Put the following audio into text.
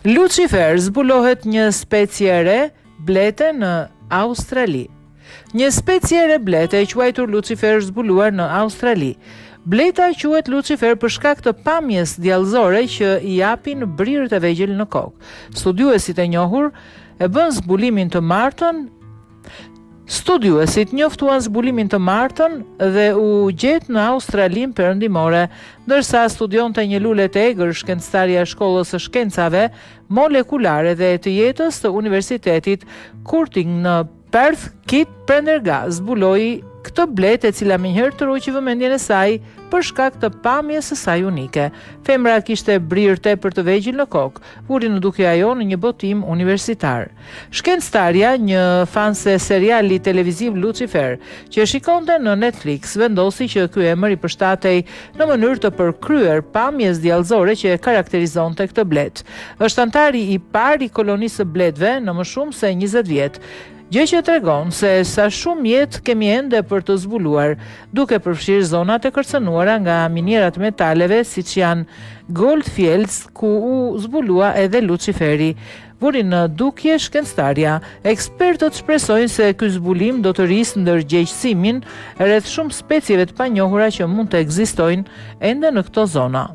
Lucifer zbulohet një specie e re blete në Australi. Një specie e re blete e quajtur Lucifer zbuluar në Australi. Bleta quhet Lucifer për shkak të pamjes diellëzore që i japin brirët e vegjël në kokë. Studiuesit e njohur e bën zbulimin të martën. Studiuesit njoftuan zbulimin të martën dhe u gjet në Australinë Perëndimore, ndërsa studionte një lule të egër shkencëtarja e shkollës së shkencave molekulare dhe të jetës të Universitetit Curtin në Perth, Kit Prendergast zbuloi këtë bletë e cila minjëherë tërhoqi vëmendjen e saj për shkak të pamjes së saj unike. Femra kishte brirë tepër të vegjël në kokë, vuri në dukje ajo në një botim universitar. Shkencëtarja, një fanse seriali televiziv Lucifer, që shikonte në Netflix, vendosi që ky emër i përshtatej në mënyrë të përkryer pamjes diellëzore që e karakterizonte këtë bletë. Është antari i parë i kolonisë së bletëve në më shumë se 20 vjet. Gjë që tregon se sa shumë jetë kemi ende për të zbuluar, duke përfshirë zonat e kërcënuara nga minierat metaleve siç janë Goldfields, ku u zbulua edhe Luciferi. Vuri në dukje shkencëtarja. Ekspertët shpresojnë se ky zbulim do të rrisë ndërgjegjësimin rreth shumë specieve të panjohura që mund të ekzistojnë ende në këto zona.